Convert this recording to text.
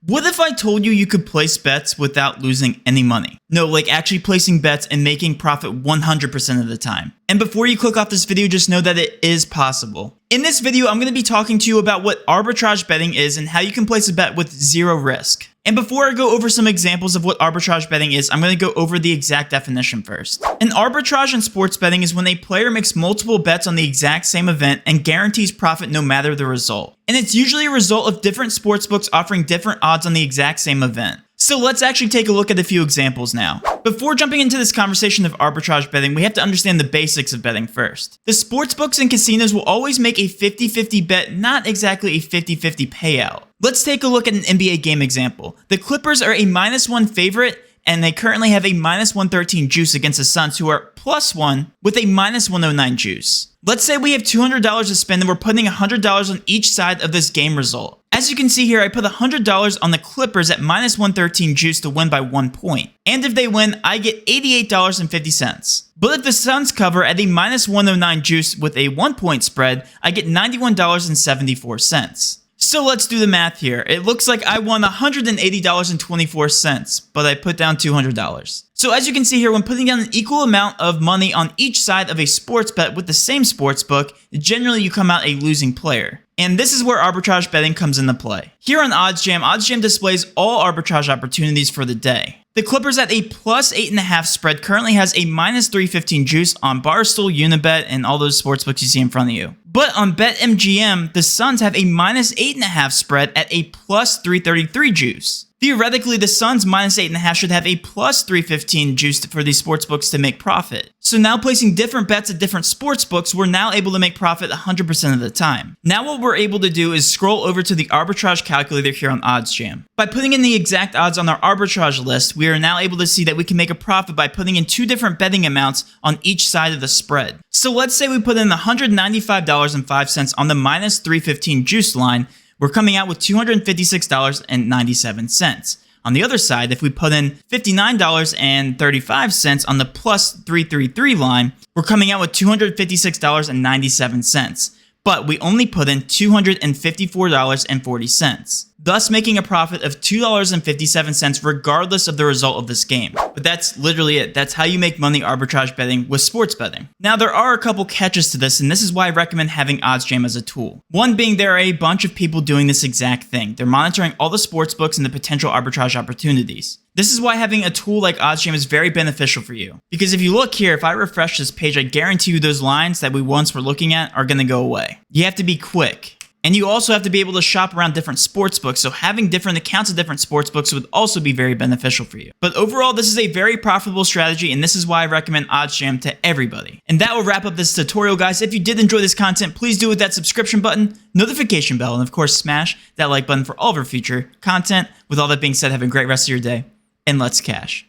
What if I told you you could place bets without losing any money? No, like actually placing bets and making profit 100% of the time. And before you click off this video, just know that it is possible. In this video, I'm going to be talking to you about what arbitrage betting is and how you can place a bet with zero risk. And before I go over some examples of what arbitrage betting is, I'm going to go over the exact definition first. An arbitrage in sports betting is when a player makes multiple bets on the exact same event and guarantees profit no matter the result. And it's usually a result of different sportsbooks offering different odds on the exact same event. So let's actually take a look at a few examples now. Before jumping into this conversation of arbitrage betting, we have to understand the basics of betting first. The sportsbooks and casinos will always make a 50-50 bet, not exactly a 50-50 payout. Let's take a look at an NBA game example. The Clippers are a -1 favorite, and they currently have a -113 juice against the Suns, who are +1 with a -109 juice. Let's say we have $200 to spend and we're putting $100 on each side of this game result. As you can see here, I put $100 on the Clippers at -113 juice to win by 1 point. And if they win, I get $88.50. But if the Suns cover at a -109 juice with a 1-point spread, I get $91.74. So let's do the math here. It looks like I won $180.24, but I put down $200. So as you can see here, when putting down an equal amount of money on each side of a sports bet with the same sports book, generally you come out a losing player. And this is where arbitrage betting comes into play. Here on Oddsjam, Oddsjam displays all arbitrage opportunities for the day. The Clippers at a +8.5 spread currently has a -315 juice on Barstool, Unibet, and all those sportsbooks you see in front of you. But on BetMGM, the Suns have a -8.5 spread at a +333 juice. Theoretically, the Suns -8.5 should have a +315 juice for these sportsbooks to make profit. So now placing different bets at different sportsbooks, we're now able to make profit 100% of the time. Now what we're able to do is scroll over to the arbitrage calculator here on Oddsjam. By putting in the exact odds on our arbitrage list, we are now able to see that we can make a profit by putting in 2 different betting amounts on each side of the spread. So let's say we put in $195.05 on the -315 juice line. We're coming out with $256.97. On the other side, if we put in $59.35 on the +333 line, we're coming out with $256.97. But we only put in $254.40, thus making a profit of $2.57 regardless of the result of this game. But that's literally it. That's how you make money arbitrage betting with sports betting. Now, there are a couple catches to this, and this is why I recommend having Oddsjam as a tool. One being there are a bunch of people doing this exact thing. They're monitoring all the sports books and the potential arbitrage opportunities. This is why having a tool like Oddsjam is very beneficial for you. Because if you look here, if I refresh this page, I guarantee you those lines that we once were looking at are going to go away. You have to be quick. And you also have to be able to shop around different sportsbooks, so having different accounts of different sportsbooks would also be very beneficial for you. But overall, this is a very profitable strategy, and this is why I recommend Oddsjam to everybody. And that will wrap up this tutorial, guys. If you did enjoy this content, please do it with that subscription button, notification bell, and of course, smash that like button for all of our future content. With all that being said, have a great rest of your day, and let's cash.